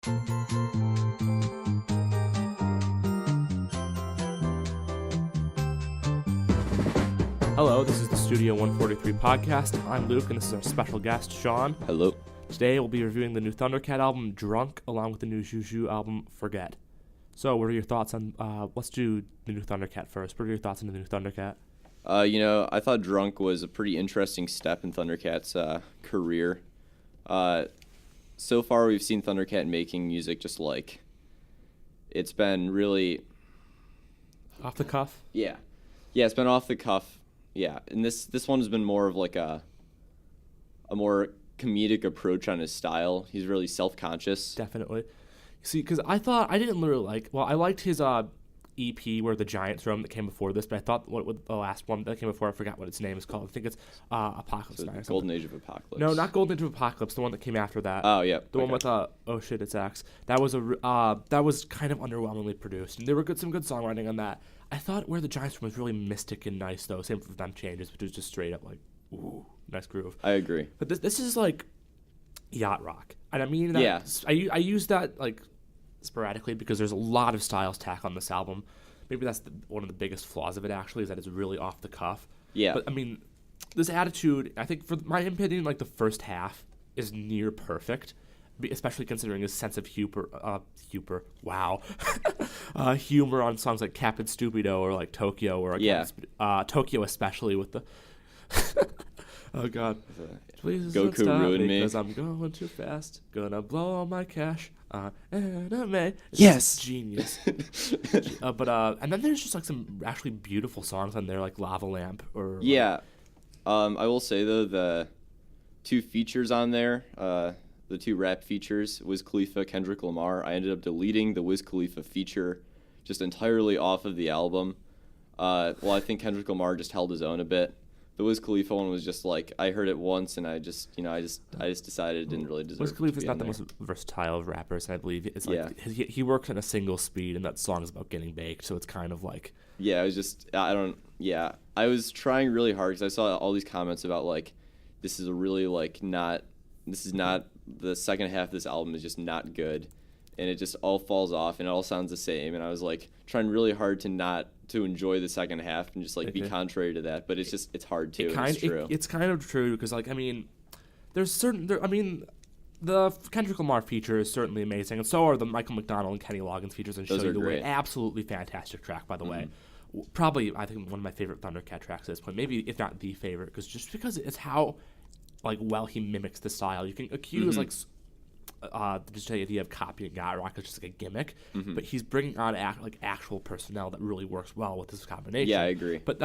Hello, this is the Studio 143 podcast. I'm Luke, and this is our special guest, Sean. Hello. Today, we'll be reviewing the new Thundercat album, Drunk, along with the new Xiu Xiu album, Forget. So, what are your thoughts on, let's do the new Thundercat first. What are your thoughts on the new Thundercat? I thought Drunk was a pretty interesting step in Thundercat's career. So far, we've seen Thundercat making music just like, it's been really... Off the cuff? Yeah. Yeah, it's been off the cuff. Yeah, and this one has been more of like a more comedic approach on his style. He's really self-conscious. Definitely. See, because I didn't really I liked his EP where the Giants roam that came before this, but I thought the last one that came before, I forgot what its name is called. I think it's Apocalypse Now. Golden Age of Apocalypse. No, not Golden Age of Apocalypse, the one that came after that. Oh, yeah. The one with, oh shit, it's X. That was that was kind of underwhelmingly produced, and there were some good songwriting on that. I thought Where the Giants Roam was really mystic and nice, though. Same for Them Changes, which was just straight up like, ooh, nice groove. I agree. But this is like yacht rock. And I mean, that, yeah. I use that like sporadically because there's a lot of styles tack on this album. Maybe that's one of the biggest flaws of it, actually, is that it's really off the cuff. Yeah. But, I mean, this attitude, I think, for my opinion, like, the first half is near perfect, especially considering his sense of humor on songs like Captain Stupido or, like, Tokyo, or Tokyo especially with the... Oh, God. Please don't Goku stop ruined me. Because I'm going too fast. Gonna blow all my cash. Anime. It's yes. Genius. And then there's just like some actually beautiful songs on there, like Lava Lamp or... Yeah. I will say, though, the two features on there, the two rap features, Wiz Khalifa, Kendrick Lamar, I ended up deleting the Wiz Khalifa feature just entirely off of the album. I think Kendrick Lamar just held his own a bit. The Wiz Khalifa one was just like, I heard it once and I just decided it didn't really deserve Wiz Khalifa to is be not in the there. most versatile of rappers, and I believe it's like he works at a single speed, and that song's about getting baked, so it's kind of like... Yeah, it was just, I was trying really hard because I saw all these comments about like, this is not, the second half of this album is just not good, and it just all falls off and it all sounds the same, and I was like trying really hard to enjoy the second half and just like be contrary to that, but it's hard to. It's true. It's kind of true because like, I mean, the Kendrick Lamar feature is certainly amazing, and so are the Michael McDonald and Kenny Loggins features and Show You the Way. Absolutely fantastic track, by the way. Probably, I think, one of my favorite Thundercat tracks at this point. Maybe if not the favorite, because it's how like well he mimics the style. You can accuse like just the idea of copying yacht rock is just like a gimmick, but he's bringing on actual personnel that really works well with this combination. Yeah, I agree. But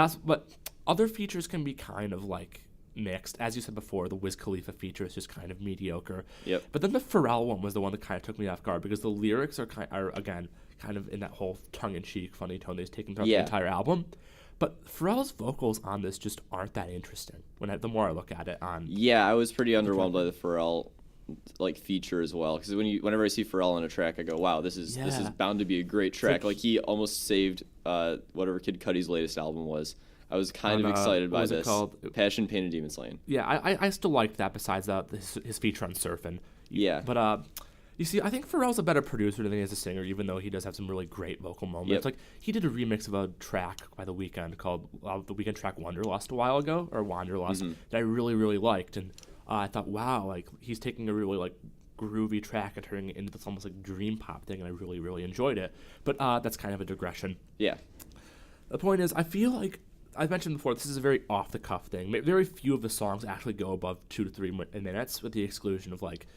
other features can be kind of like mixed. As you said before, the Wiz Khalifa feature is just kind of mediocre. Yep. But then the Pharrell one was the one that kind of took me off guard because the lyrics are again kind of in that whole tongue-in-cheek, funny tone that he's taken throughout the entire album. But Pharrell's vocals on this just aren't that interesting. The more I look at it on... Yeah, I was pretty underwhelmed by the Pharrell like feature as well, because whenever I see Pharrell on a track, I go, wow, this is bound to be a great track. Like he almost saved whatever Kid Cudi's latest album was. I was kind of excited by this. Passion, Pain, and Demon Slaying. Yeah, I still liked that besides his feature on Surfin'. Yeah. But you see, I think Pharrell's a better producer than he is a singer, even though he does have some really great vocal moments. Yep. Like he did a remix of a track by The Weeknd called the Weeknd track Wanderlust a while ago, or Wanderlust, that I really, really liked. And I thought, wow, like he's taking a really like groovy track and turning it into this almost like dream pop thing, and I really, really enjoyed it. But that's kind of a digression. Yeah. The point is, I feel like I mentioned before, this is a very off-the-cuff thing. Very few of the songs actually go above 2 to 3 minutes, with the exclusion of like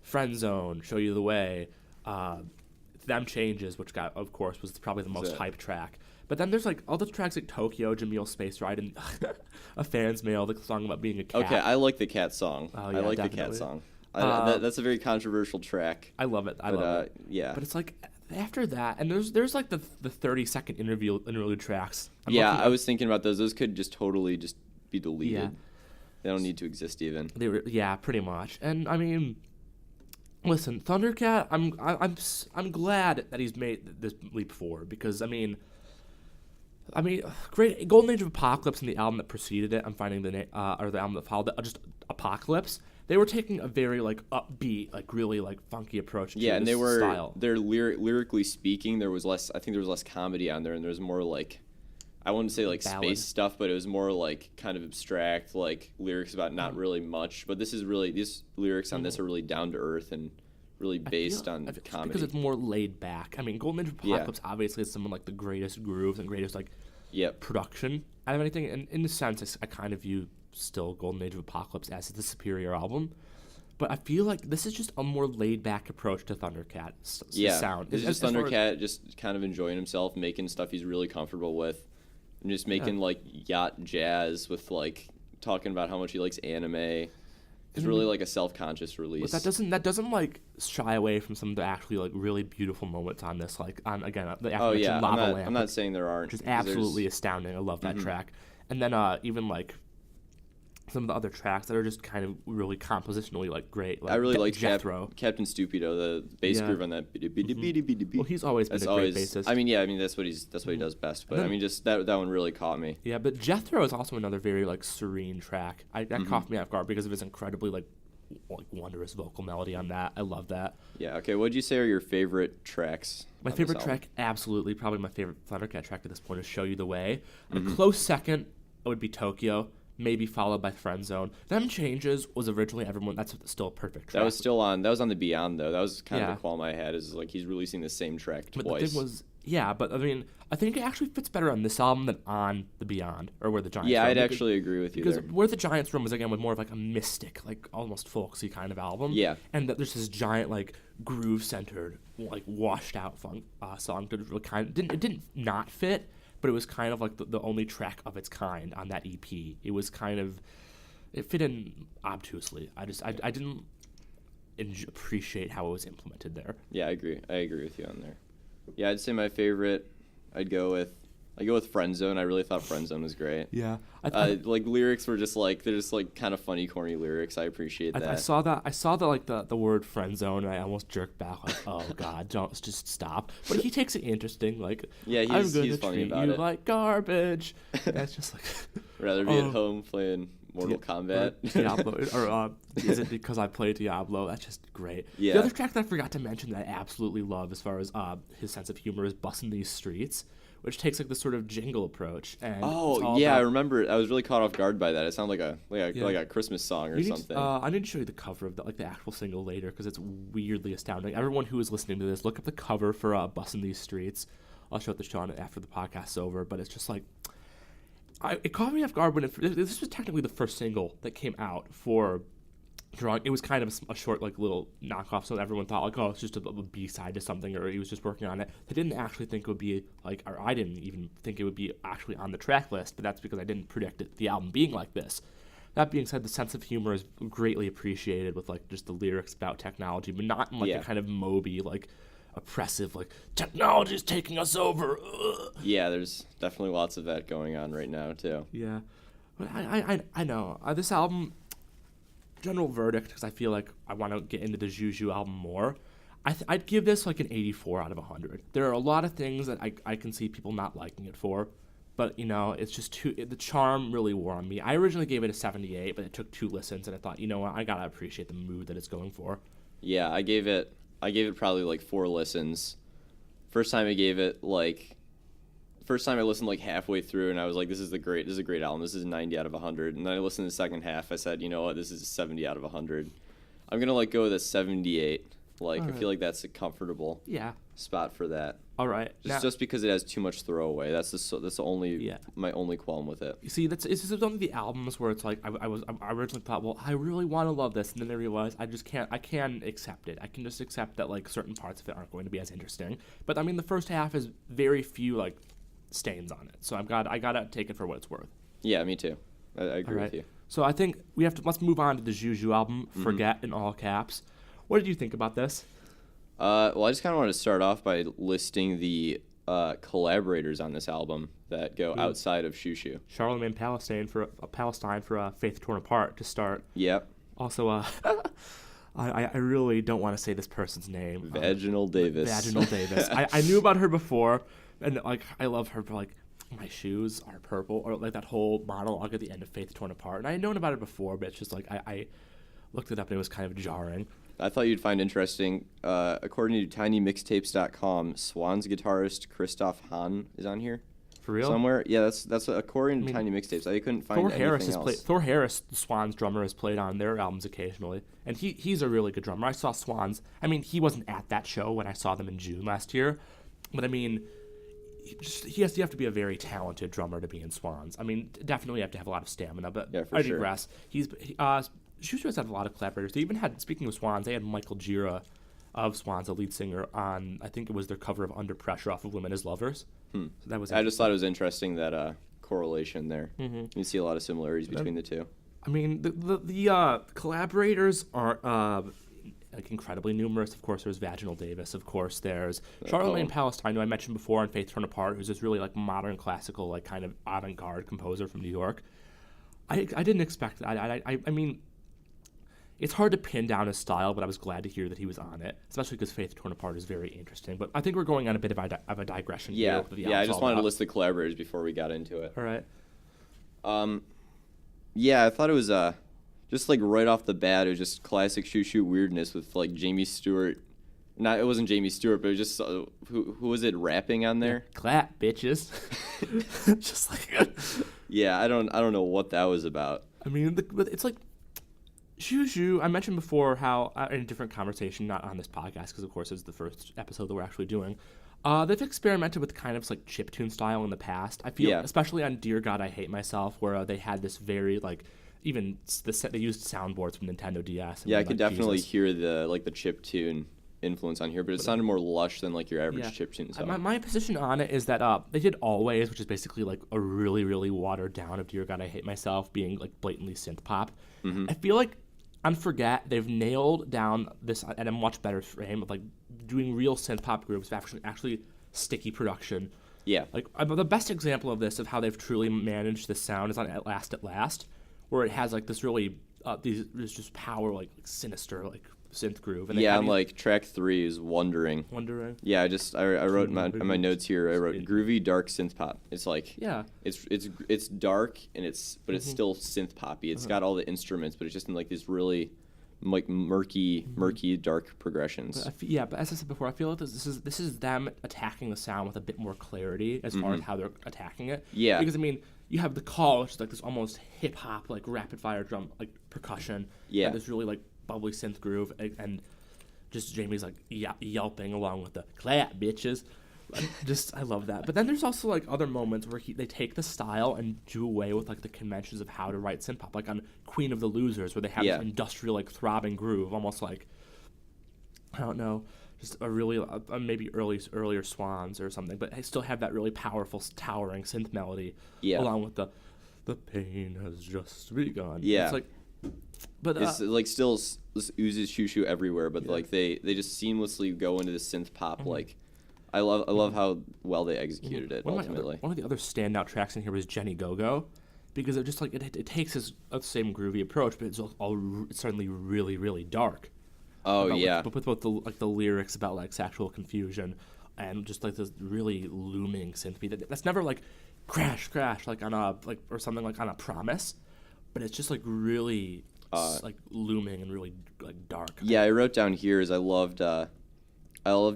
Friend Zone, Show You the Way, Them Changes, which of course was probably the most hyped track. But then there's like all the tracks like Tokyo, Jameel Space Ride, and A Fan's Mail, the song about being a cat. Okay, I like the cat song. Oh, yeah, I like definitely. the cat song. That's a very controversial track. I love it. I love it. Yeah. But it's like after that, and there's like the 30-second interlude tracks. I was thinking about those. Those could just totally just be deleted. Yeah. They don't need to exist even. Pretty much. And I mean, listen, Thundercat. I'm glad that he's made this leap forward because I mean, great Golden Age of Apocalypse and the album that preceded it. I'm finding the album that followed it, just Apocalypse. they were taking a very like upbeat, like really like funky approach to and this style. they're lyrically speaking, there was less comedy on there, and there's more like, I wouldn't say like Ballad. space stuff, but it was more like kind of abstract, like lyrics about not really much. But these lyrics on this are really down to earth and really based on comedy. Because it's more laid back. I mean, Golden Age of Apocalypse obviously is some of like the greatest grooves and greatest like production out of anything. And in a sense, I kind of view still Golden Age of Apocalypse as the superior album. But I feel like this is just a more laid back approach to Thundercat sound. It's just Thundercat just kind of enjoying himself, making stuff he's really comfortable with. And just making like yacht jazz with like talking about how much he likes anime. It's really like a self-conscious release. But that doesn't like shy away from some of the actually like really beautiful moments on this. Like on again the aforementioned Lava Lamp. I'm not saying there aren't. Which is absolutely astounding. I love that track. And then even like some of the other tracks that are just kind of really compositionally like great. Like I really like Jethro. Captain Stupido, the bass groove on that. Well, he's always been a great bassist. I mean, that's what he does best. But I mean, just that one really caught me. Yeah, but Jethro is also another very like serene track. That caught me off guard because of his incredibly like wondrous vocal melody on that. I love that. Yeah. Okay. What would you say are your favorite tracks? My favorite track, absolutely, probably my favorite Thundercat track at this point is "Show You the Way." A close second would be "Tokyo." Maybe followed by Friend Zone. Them Changes was originally that's still a perfect track. That was still on. That was on the Beyond though. That was kind of the qualm I had. Is like he's releasing the same track twice. But the thing was, but I mean, I think it actually fits better on this album than on the Beyond or Where the Giants. Yeah, I'd actually agree with you because there. Where the Giants Roam was again with more of like a mystic, like almost folksy kind of album. Yeah, and that there's this giant like groove centered, like washed out funk song that really didn't not fit. But it was kind of like the only track of its kind on that EP. It was kind of, it fit in obtusely. I didn't appreciate how it was implemented there. Yeah, I agree with you on there. Yeah, I'd say my favorite, I'd go with Friend Zone. I really thought Friend Zone was great. Yeah. Like lyrics were just like, they're just like kind of funny, corny lyrics. I appreciate that. I saw the word friend zone and I almost jerked back like, oh God, just stop. But he takes it interesting. Like, yeah, he's funny about you it. Like garbage. That's just like. Rather be at home playing Mortal Kombat. Diablo. Or is it because I play Diablo? That's just great. Yeah. The other track that I forgot to mention that I absolutely love as far as his sense of humor is Bussin' These Streets, which takes like this sort of jingle approach. And I remember. I was really caught off guard by that. It sounded like a Christmas song or something. I need to show you the cover of the actual single later because it's weirdly astounding. Everyone who is listening to this, look up the cover for "Bussin' These Streets." I'll show it to Sean after the podcast's over. But it's just like it caught me off guard when this was technically the first single that came out for Drunk. It was kind of a short, like, little knockoff, so everyone thought, like, oh, it's just a B-side to something, or he was just working on it. They didn't actually think it would be, like, or I didn't even think it would be actually on the track list, but that's because I didn't predict the album being like this. That being said, the sense of humor is greatly appreciated with, like, just the lyrics about technology, but not in, like, a kind of Moby, like, oppressive, like, technology's taking us over. Ugh. Yeah, there's definitely lots of that going on right now, too. Yeah. But I know. This album... General verdict, because I feel like I want to get into the Xiu Xiu album more. I'd give this like an 84 out of 100. There are a lot of things that I can see people not liking it for, but it's just the charm really wore on me. I originally gave it a 78, but it took 2 listens, and I thought, you know what, I gotta appreciate the mood that it's going for. Yeah, I gave it probably like 4 listens. First time I listened like halfway through, and I was like, this is a great album. This is a 90 out of 100. And then I listened to the second half. I said, you know what, this is a 70 out of 100. I'm going to go with a 78. Like, I feel like that's a comfortable spot for that. All right. Just because it has too much throwaway. That's the only my only qualm with it. You see, it's just one of the albums where it's like I originally thought, well, I really want to love this, and then I realized I can accept it. I can just accept that like certain parts of it aren't going to be as interesting. But I mean, the first half is very few like stains on it, so I gotta take it for what it's worth. Yeah, me too. I agree with you. So I think let's move on to the Xiu Xiu album, Forget in all caps. What did you think about this? Well, I just kind of want to start off by listing the collaborators on this album that go outside of Xiu Xiu. Charlemagne Palestine for Faith Torn Apart to start. Yep. Also, I really don't want to say this person's name. Vaginal Davis. Vaginal Davis. I knew about her before, and like I love her, but like my shoes are purple, or like that whole monologue at the end of Faith Torn Apart. And I had known about it before, but it's just like I looked it up and it was kind of jarring. I thought you'd find interesting. According to tinymixtapes.com, Swans guitarist Christoph Hahn is on here. For real? Somewhere? Yeah, that's according to Tiny Mixtapes. I couldn't find anything else. Thor Harris, the Swans drummer, has played on their albums occasionally, and he's a really good drummer. I saw Swans. I mean, he wasn't at that show when I saw them in June last year, but I mean, you have to be a very talented drummer to be in Swans. I mean, definitely you have to have a lot of stamina, but yeah, I digress. Xiu Xiu has had a lot of collaborators. They even had, speaking of Swans, they had Michael Gira of Swans, a lead singer, on, I think it was their cover of Under Pressure off of Women as Lovers. So that was I just thought it was interesting, that correlation there. Mm-hmm. You see a lot of similarities between the two. I mean, the collaborators are like incredibly numerous. Of course, there's Vaginal Davis. Of course, there's Charlemagne Palestine, who I mentioned before, and Faith Torn Apart, who's this really like modern classical, like kind of avant-garde composer from New York. I didn't expect that. I mean, it's hard to pin down his style, but I was glad to hear that he was on it, especially because Faith Torn Apart is very interesting. But I think we're going on a bit of a digression here. Yeah, I just wanted to list the collaborators before we got into it. All right. Yeah, I thought it was just like right off the bat, it was just classic Xiu Xiu weirdness with like Jamie Stewart. It wasn't Jamie Stewart, but it was just who was it rapping on there? Clap, bitches. Just like yeah, I don't know what that was about. I mean, it's like Xiu Xiu. I mentioned before how in a different conversation, not on this podcast, because of course it's the first episode that we're actually doing. They've experimented with kind of like chiptune style in the past. I feel, especially on Dear God, I Hate Myself, where they had this very like even they used soundboards from Nintendo DS. Yeah, I could definitely hear the chiptune influence on here, but it sounded more lush than like your average chiptune song. My position on it is that they did Always, which is basically like a really, really watered down of Dear God, I Hate Myself, being like blatantly synth pop. Mm-hmm. I feel like on Forget, they've nailed down this at a much better frame of like doing real synth pop grooves, actually sticky production. Yeah. Like the best example of this, of how they've truly managed this sound, is on At Last, where it has like this really there's just power, like sinister, like synth groove. And and like track 3 is Wondering. Yeah, I wrote in my notes here. I wrote groovy dark synth pop. It's like it's dark and it's still synth poppy. It's got all the instruments, but it's just in like these really like murky dark progressions. But as I said before, I feel like this is them attacking the sound with a bit more clarity as far as how they're attacking it. Yeah, because I mean, you have the call, which is like this almost hip hop, like rapid fire drum, like percussion. Yeah, and this really like bubbly synth groove, and just Jamie's like yelping along with the clap bitches. I love that. But then there's also like other moments where they take the style and do away with like the conventions of how to write synth pop, like on Queen of the Losers, where they have this industrial like throbbing groove, almost like, I don't know, just a really maybe earlier Swans or something, but they still have that really powerful towering synth melody along with the pain has just begun. Yeah, it's like, but it's like still oozes Xiu Xiu everywhere, but like they just seamlessly go into the synth pop. Like I love how well they executed it. Ultimately, one of the other standout tracks in here was Jenny Go Go, because it just like it takes the same groovy approach, but it's certainly really, really dark. Oh but with both the lyrics about like sexual confusion and just like this really looming synth beat that's never like crash like on a like or something like on a Promise, but it's just like really like looming and really like dark. Yeah, I wrote down here is I loved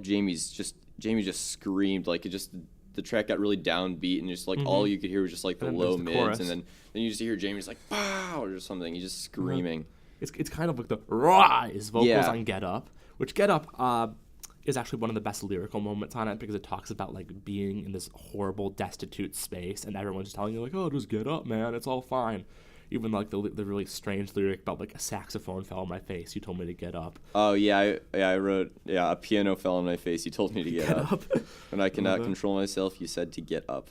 Jamie just screamed, like it just the track got really downbeat and just like all you could hear was just like the low mids chorus. And then you just hear Jamie's like pow or something. He's just screaming. It's kind of like the rise vocals on Get Up, which Get Up is actually one of the best lyrical moments on it, because it talks about like being in this horrible, destitute space and everyone's just telling you like, oh, just get up, man, it's all fine. Even like the really strange lyric about like a saxophone fell on my face, you told me to get up. Oh yeah, I wrote a piano fell on my face, you told me to get up. And I cannot control myself, you said to get up.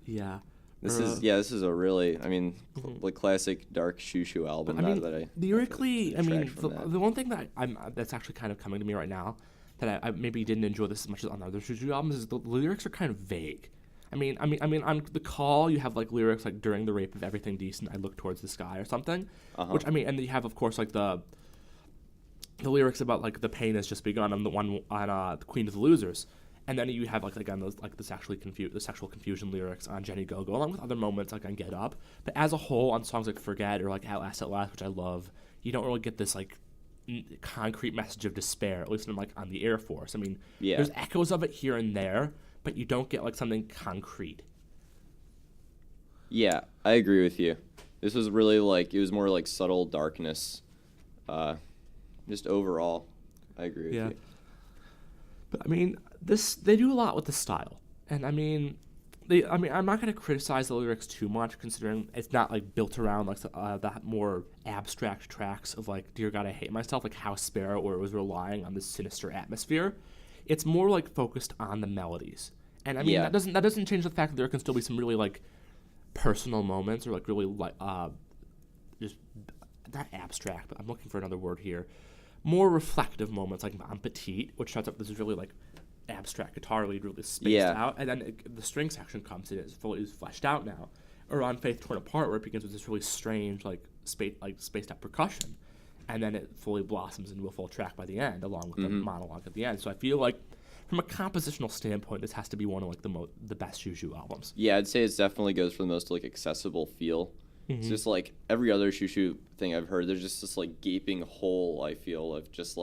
Yeah. This is a really, like classic dark Xiu Xiu album. Lyrically, the one thing that that's actually kind of coming to me right now, that I maybe didn't enjoy this as much as on other Xiu Xiu albums, is the lyrics are kind of vague. I mean, on The Call, you have like lyrics like during the rape of everything decent, I look towards the sky or something. Which and then you have of course like the lyrics about like the pain has just begun on the one on Queen of the Losers. And then you have like again those like the sexual confusion lyrics on Jenny Go Go, along with other moments like on Get Up. But as a whole, on songs like Forget or like At Last, which I love, you don't really get this like concrete message of despair, at least in like on the Air Force. I mean, there's echoes of it here and there, but you don't get like something concrete. Yeah, I agree with you. This was really like, it was more like subtle darkness. Just overall, I agree with you. But I mean, they do a lot with the style, and I mean, I'm not going to criticize the lyrics too much, considering it's not like built around like the more abstract tracks of like "Dear God, I Hate Myself," like House Sparrow, where it was relying on this sinister atmosphere. It's more like focused on the melodies, and I mean that doesn't change the fact that there can still be some really like personal moments, or like really like just not abstract, but I'm looking for another word here. More reflective moments, like Mon Petite, which starts up this is really like abstract guitar lead, really spaced out, and then the string section comes in, it's fully fleshed out now. Or on Faith Torn Apart, where it begins with this really strange like spaced out percussion, and then it fully blossoms into a full track by the end, along with the monologue at the end. So I feel like from a compositional standpoint, this has to be one of like the best Xiu Xiu albums. Yeah, I'd say it definitely goes for the most like accessible feel. It's just like every other Xiu Xiu thing I've heard, there's just this like gaping hole, I feel, of just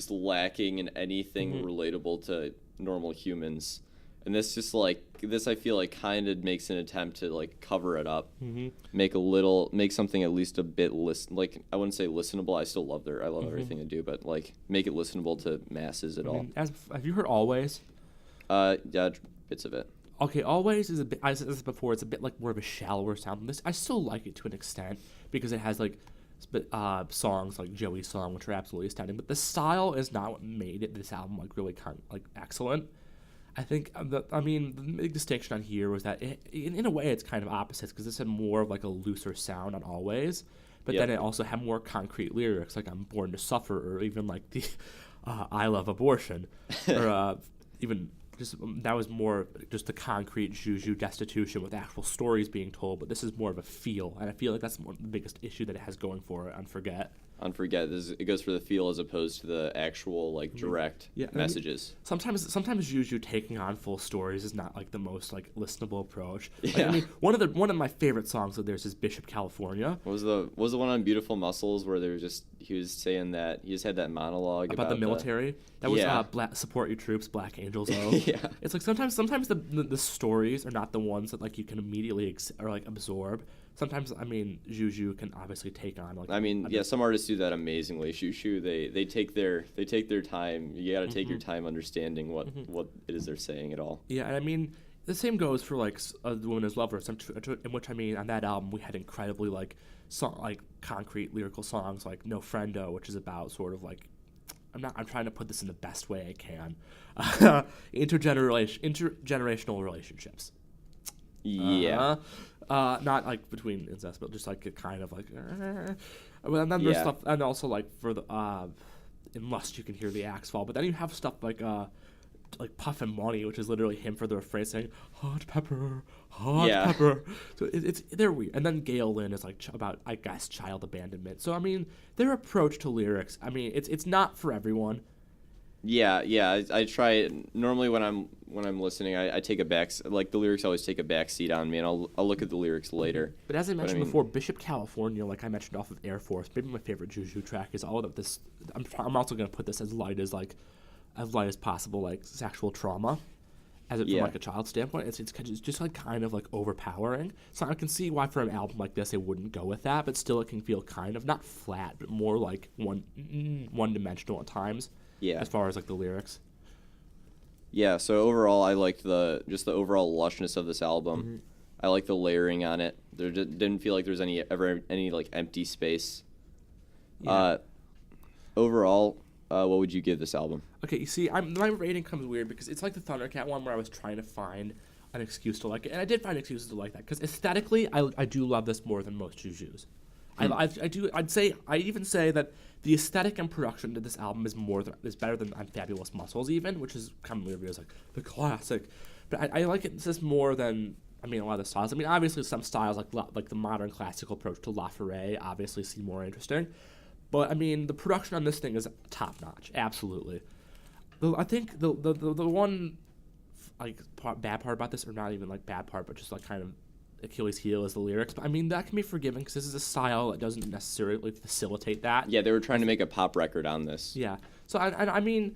lacking in anything relatable to normal humans. And this I feel like kind of makes an attempt to like cover it up, make something at least a bit like I wouldn't say listenable. I still love everything they do, but like make it listenable to masses at all. Have you heard Always? Yeah, bits of it. Okay, Always is a bit, as I said before, it's a bit like more of a shallower sound than this. I still like it to an extent because it has like songs like Joey's song, which are absolutely astounding. But the style is not what made this album like really excellent. I think the big distinction on here was that in a way it's kind of opposites, because this had more of like a looser sound on Always, but then it also had more concrete lyrics like "I'm Born to Suffer," or even like the "I Love Abortion," or even. That was more just the concrete Xiu Xiu destitution with actual stories being told, but this is more of a feel, and I feel like that's the biggest issue that it has going for it on Forget. It goes for the feel as opposed to the actual like direct messages. I mean, sometimes Xiu Xiu taking on full stories is not like the most like listenable approach. Yeah. I mean, one of my favorite songs of theirs is Bishop California. What was the one on Beautiful Muscles where he was saying that he just had that monologue about the military? That was support your troops, Black Angels. Yeah. It's like sometimes the stories are not the ones that like you can immediately absorb. Sometimes, I mean, Xiu Xiu can obviously take on like. Some artists do that amazingly. Xiu Xiu, they take their time. You got to take your time understanding what it is they're saying at all. Yeah, and I mean, the same goes for like The Woman Is Lovers, in which I mean on that album we had incredibly like concrete lyrical songs like No Friendo, which is about sort of like. I'm trying to put this in the best way I can. Intergenerational relationships. Yeah. Not like between incest, but just like a kind of like. And then there's stuff, and also like for the in Lust you can hear the axe fall, but then you have stuff like Puff and Money, which is literally him for the refrain saying hot pepper. So they're weird. And then Gail Lynn is like about, I guess, child abandonment. So I mean, their approach to lyrics, I mean, it's not for everyone. Yeah. I try normally when I'm listening. I take a back, like the lyrics always take a back seat on me, and I'll look at the lyrics later. But as I mentioned before, Bishop California, like I mentioned off of Air Force, maybe my favorite Xiu Xiu track is all about this. I'm also gonna put this as light as possible, like sexual trauma, from like a child standpoint. It's just like kind of like overpowering. So I can see why for an album like this they wouldn't go with that, but still it can feel kind of not flat, but more like one dimensional at times. Yeah. As far as like the lyrics. Yeah. So overall, I liked the overall lushness of this album. I like the layering on it. There didn't feel like there's any like empty space. Yeah. Overall. What would you give this album? Okay, you see, my rating comes weird because it's like the Thundercat one where I was trying to find an excuse to like it, and I did find excuses to like that because aesthetically, I do love this more than most Xiu Xius. I even say that the aesthetic and production to this album is better than on Fabulous Muscles even, which is commonly reviewed as like the classic. But I like it just more than a lot of the styles. I mean, obviously some styles like the modern classical approach to La Forêt obviously seem more interesting. But, I mean, the production on this thing is top-notch, absolutely. I think the one, like, bad part about this, or not even, like, bad part, but just, like, kind of Achilles' heel is the lyrics. But I mean, that can be forgiven because this is a style that doesn't necessarily facilitate that. Yeah, they were trying to make a pop record on this. Yeah. So I mean,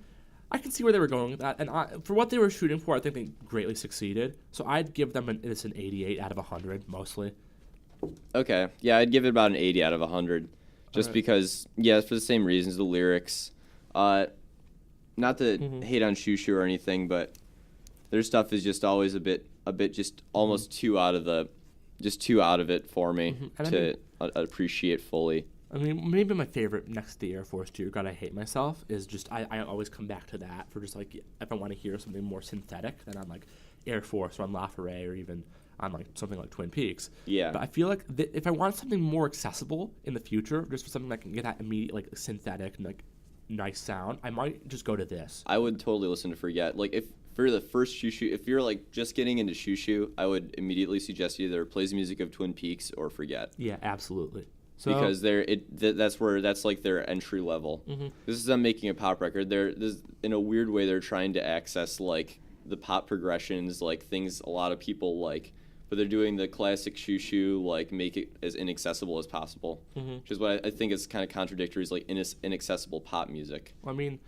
I can see where they were going with that, and for what they were shooting for, I think they greatly succeeded. So I'd give them an 88 out of 100 mostly. Okay, yeah, I'd give it about an 80 out of 100, just because, yeah, for the same reasons, the lyrics. Not to hate on Xiu Xiu or anything, but their stuff is just always a bit just almost too out of it for me to appreciate fully. I mean, maybe my favorite next to the Air Force 2, God, I Hate Myself, is just, I always come back to that for just, like, if I want to hear something more synthetic than on, like, Air Force or on La Forêt or even on, like, something like Twin Peaks. Yeah. But I feel like if I want something more accessible in the future, just for something that can get that immediate, like, synthetic and, like, nice sound, I might just go to this. I would totally listen to Forget. Like, if for the first Xiu Xiu, if you're, like, just getting into Xiu Xiu, I would immediately suggest either Play the Music of Twin Peaks or Forget. Yeah, absolutely. So, because that's like their entry level. This is them making a pop record. In a weird way, they're trying to access like the pop progressions, like things a lot of people like, but they're doing the classic Xiu Xiu, like make it as inaccessible as possible, which is what I think is kind of contradictory. Is like inaccessible pop music. I mean,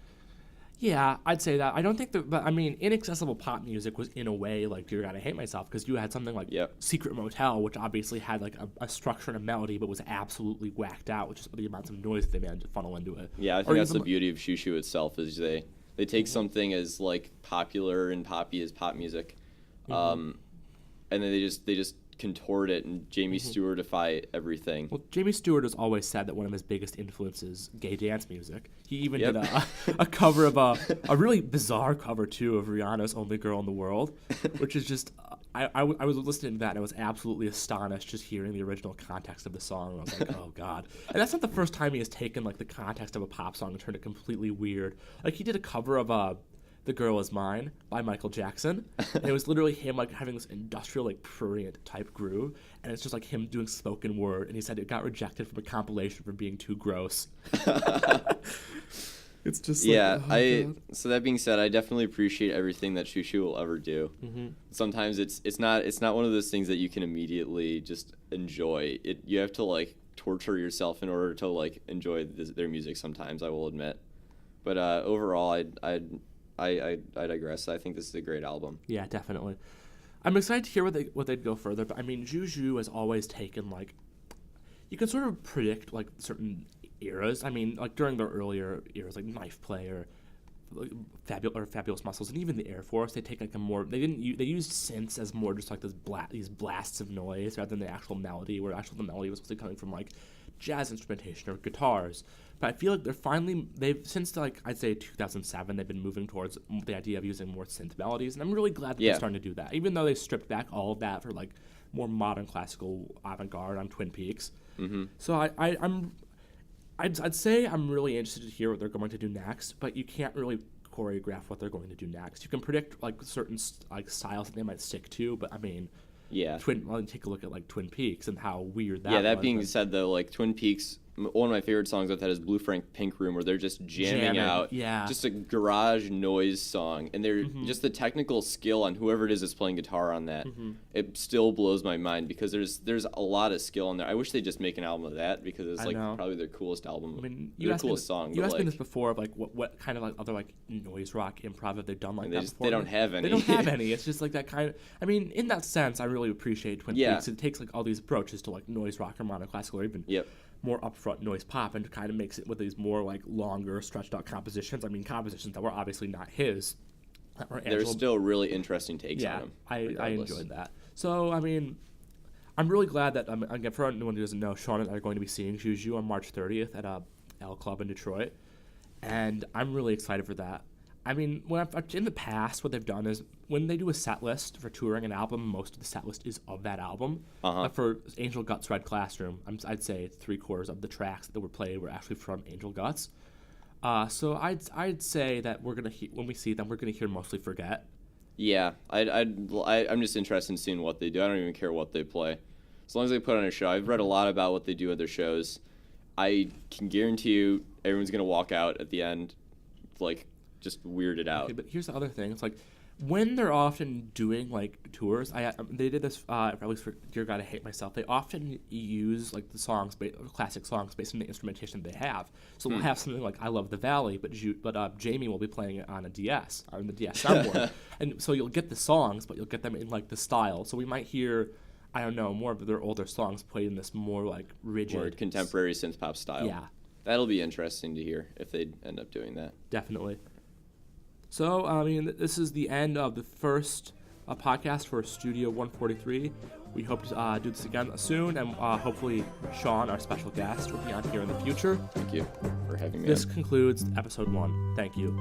yeah, I'd say that. I don't think but I mean, inaccessible pop music was in a way like Dear God, I Hate Myself, because you had something like Secret Motel, which obviously had like a structure and a melody, but was absolutely whacked out, which is the amounts of noise they managed to funnel into it. Yeah, I think that's the beauty of Xiu Xiu itself, is they take something as like popular and poppy as pop music, and then they just contort it and Jamie Stewart-ify everything. Well, Jamie Stewart has always said that one of his biggest influences gay dance music. He even did a cover of a really bizarre cover too of Rihanna's "Only Girl in the World," which is just I was listening to that and I was absolutely astonished just hearing the original context of the song. I was like, oh god! And that's not the first time he has taken like the context of a pop song and turned it completely weird. Like he did a cover of "The Girl Is Mine" by Michael Jackson. And it was literally him like having this industrial like prurient type groove, and it's just like him doing spoken word, and he said it got rejected from a compilation for being too gross. It's just so that being said, I definitely appreciate everything that Xiu Xiu will ever do. Sometimes it's not one of those things that you can immediately just enjoy. You have to like torture yourself in order to like enjoy their music sometimes, I will admit. But overall I digress. I think this is a great album. Yeah, definitely. I'm excited to hear what they'd go further. But I mean, Xiu Xiu has always taken like, you can sort of predict like certain eras. I mean, like during their earlier eras, like Knife Play or like, Fabulous Muscles, and even the Air Force, they take like a more they used synths as more just like these blasts of noise rather than the actual melody, where the melody was supposed to be coming from like jazz instrumentation or guitars. But I feel like they've since like I'd say 2007 they've been moving towards the idea of using more synth melodies, and I'm really glad that they're starting to do that. Even though they stripped back all of that for like more modern classical avant-garde on Twin Peaks. So I'd say I'm really interested to hear what they're going to do next, but you can't really choreograph what they're going to do next. You can predict like certain like styles that they might stick to, but I mean, take a look at like Twin Peaks and how weird that. Yeah, that being said, though, like Twin Peaks, one of my favorite songs of that is Blue Frank Pink Room, where they're just jamming out, just a garage noise song, and they're just the technical skill on whoever it is that's playing guitar on that. It still blows my mind because there's a lot of skill on there. I wish they'd just make an album of that because it's like probably their coolest album. I mean, their coolest song. You asked me this before of like what kind of like other like noise rock improv have they done like that before? They don't have any. They don't have any. It's just like that kind of. I mean, in that sense, I really appreciate Twin Peaks. It takes like all these approaches to like noise rock or modern classical or even more upfront noise pop, and kind of makes it with these more like longer stretched out compositions. I mean, compositions that were obviously not his. There's still really interesting takes on them. I enjoyed that. So I mean, I'm really glad that again, for anyone who doesn't know, Sean and I are going to be seeing Xiu Xiu on March 30th at L Club in Detroit, and I'm really excited for that. I mean, in the past, what they've done is when they do a set list for touring an album, most of the set list is of that album. For Angel Guts Red Classroom, I'd say 3/4 of the tracks that were played were actually from Angel Guts. So I'd say that when we see them, we're gonna hear mostly Forget. Yeah, I'm just interested in seeing what they do. I don't even care what they play, as long as they put on a show. I've read a lot about what they do at their shows. I can guarantee you, everyone's gonna walk out at the end, like just weirded out. Okay, but here's the other thing. It's like when they're often doing like tours, they did this at least for Dear God I Hate Myself. They often use like the songs, classic songs based on the instrumentation they have. So we'll have something like I Love the Valley, but Jamie will be playing it on a DS, on the DS soundboard, and so you'll get the songs, but you'll get them in like the style. So we might hear, I don't know, more of their older songs played in this more like rigid, more contemporary synth pop style. Yeah, that'll be interesting to hear if they end up doing that. Definitely. So, I mean, this is the end of the first podcast for Studio 143. We hope to do this again soon, and hopefully Sean, our special guest, will be on here in the future. Thank you for having me. This concludes episode 1. Thank you.